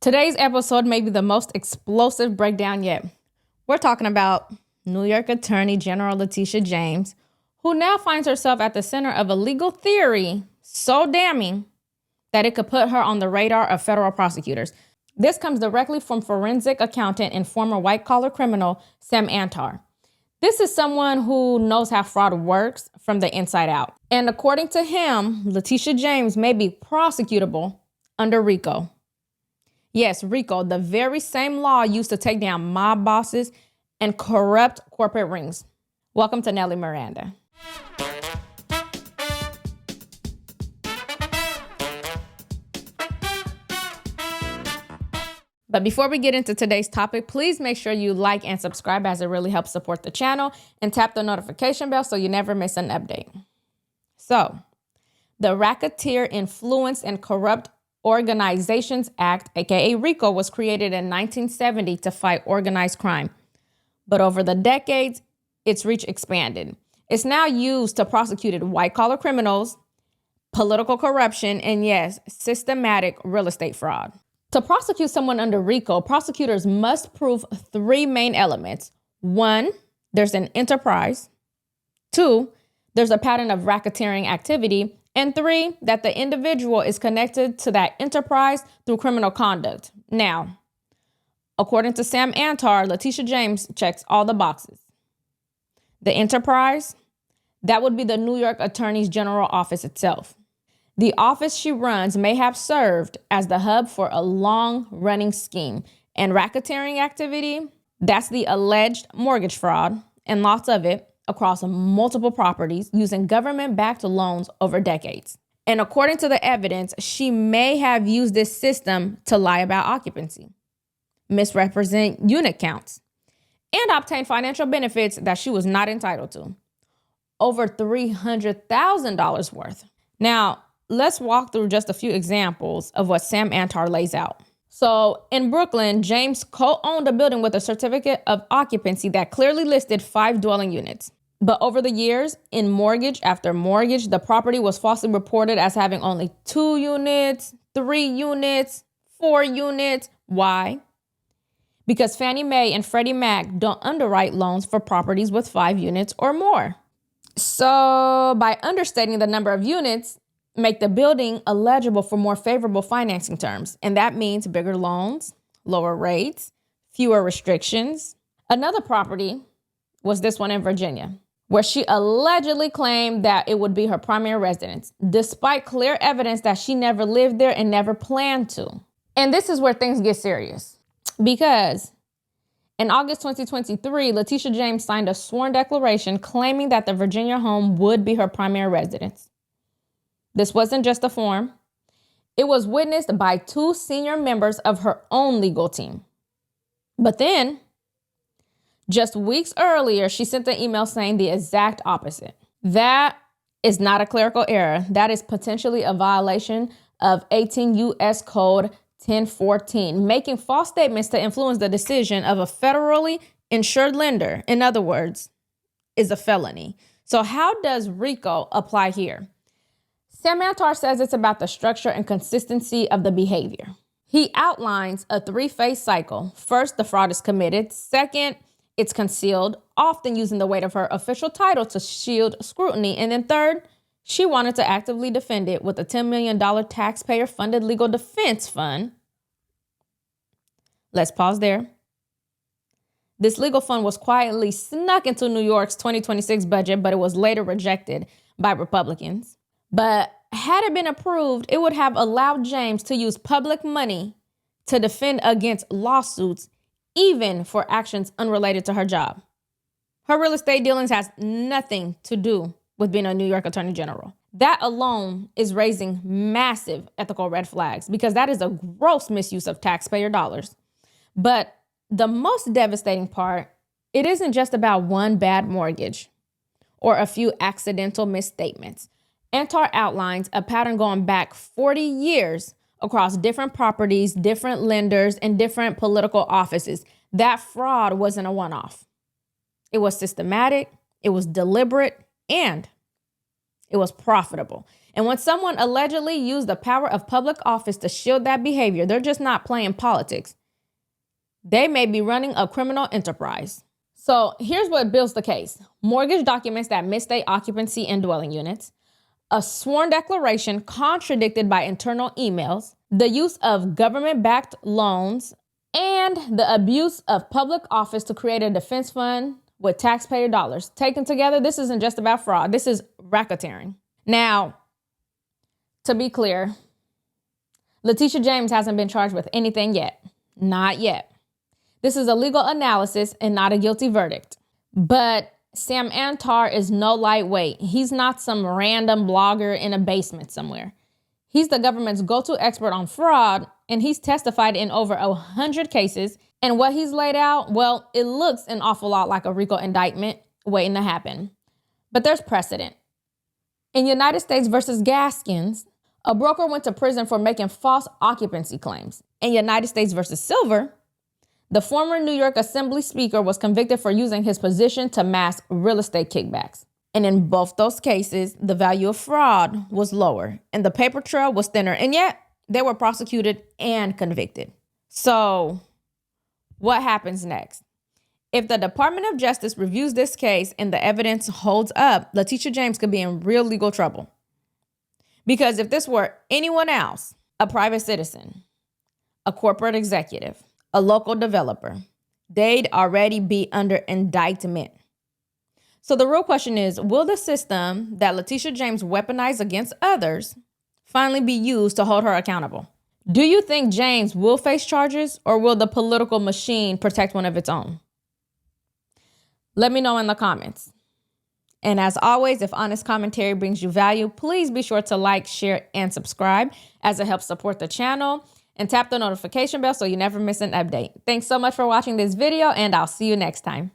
Today's episode may be the most explosive breakdown yet. We're talking about New York Attorney General Letitia James, who now finds herself at the center of a legal theory so damning that it could put her on the radar of federal prosecutors. This comes directly from forensic accountant and former white-collar criminal Sam Antar. This is someone who knows how fraud works from the inside out. And according to him, Letitia James may be prosecutable under RICO. Yes, RICO, the very same law used to take down mob bosses and corrupt corporate rings. Welcome to Nellie Miranda. But before we get into today's topic, please make sure you like and subscribe as it really helps support the channel, and tap the notification bell so you never miss an update. So, the Racketeer Influence and Corrupt Organizations Act, aka RICO, was created in 1970 to fight organized crime. But over the decades, its reach expanded. It's now used to prosecute white-collar criminals, political corruption, and yes, systematic real estate fraud. To prosecute someone under RICO, prosecutors must prove three main elements. 1, there's an enterprise. 2, there's a pattern of racketeering activity. And 3, that the individual is connected to that enterprise through criminal conduct. Now, according to Sam Antar, Letitia James checks all the boxes. The enterprise, that would be the New York Attorney General office itself. The office she runs may have served as the hub for a long-running scheme. And racketeering activity, that's the alleged mortgage fraud, and lots of it, across multiple properties using government-backed loans over decades. And according to the evidence, she may have used this system to lie about occupancy, misrepresent unit counts, and obtain financial benefits that she was not entitled to. Over $300,000 worth. Now, let's walk through just a few examples of what Sam Antar lays out. So in Brooklyn, James co-owned a building with a certificate of occupancy that clearly listed 5 dwelling units. But over the years, in mortgage after mortgage, the property was falsely reported as having only 2 units, 3 units, 4 units. Why? Because Fannie Mae and Freddie Mac don't underwrite loans for properties with 5 units or more. So by understating the number of units, make the building eligible for more favorable financing terms. And that means bigger loans, lower rates, fewer restrictions. Another property was this one in Virginia, where she allegedly claimed that it would be her primary residence, despite clear evidence that she never lived there and never planned to. And this is where things get serious, because in August 2023, Letitia James signed a sworn declaration claiming that the Virginia home would be her primary residence. This wasn't just a form. It was witnessed by 2 senior members of her own legal team. But then, just weeks earlier, she sent an email saying the exact opposite. That is not a clerical error. That is potentially a violation of 18 U.S. Code 1014, making false statements to influence the decision of a federally insured lender, in other words, is a felony. So how does RICO apply here? Sam Antar says it's about the structure and consistency of the behavior. He outlines a 3-phase cycle. First, the fraud is committed. Second, it's concealed, often using the weight of her official title to shield scrutiny. And then third, she wanted to actively defend it with a $10 million taxpayer-funded legal defense fund. Let's pause there. This legal fund was quietly snuck into New York's 2026 budget, but it was later rejected by Republicans. But had it been approved, it would have allowed James to use public money to defend against lawsuits, even for actions unrelated to her job. Her real estate dealings has nothing to do with being a New York Attorney General. That alone is raising massive ethical red flags, because that is a gross misuse of taxpayer dollars. But the most devastating part, it isn't just about one bad mortgage or a few accidental misstatements. Antar outlines a pattern going back 40 years across different properties, different lenders, and different political offices. That fraud wasn't a one-off. It was systematic, it was deliberate, and it was profitable. And when someone allegedly used the power of public office to shield that behavior, they're just not playing politics. They may be running a criminal enterprise. So here's what builds the case. Mortgage documents that misstate occupancy in dwelling units, a sworn declaration contradicted by internal emails, the use of government-backed loans, and the abuse of public office to create a defense fund with taxpayer dollars. Taken together, this isn't just about fraud. This is racketeering. Now, to be clear, Letitia James hasn't been charged with anything yet. Not yet. This is a legal analysis and not a guilty verdict. But Sam Antar is no lightweight. He's not some random blogger in a basement somewhere. He's the government's go-to expert on fraud, and he's testified in over 100 cases. And what he's laid out, well, it looks an awful lot like a RICO indictment waiting to happen. But there's precedent. In United States versus Gaskins, a broker went to prison for making false occupancy claims. In United States versus Silver, the former New York Assembly Speaker was convicted for using his position to mask real estate kickbacks. And in both those cases, the value of fraud was lower and the paper trail was thinner. And yet they were prosecuted and convicted. So what happens next? If the Department of Justice reviews this case and the evidence holds up, Letitia James could be in real legal trouble. Because if this were anyone else, a private citizen, a corporate executive, a local developer, they'd already be under indictment. So the real question is, will the system that Letitia James weaponized against others finally be used to hold her accountable? Do you think James will face charges, or will the political machine protect one of its own? Let me know in the comments. And as always, if honest commentary brings you value, please be sure to like, share, and subscribe as it helps support the channel. And tap the notification bell so you never miss an update. Thanks so much for watching this video, and I'll see you next time.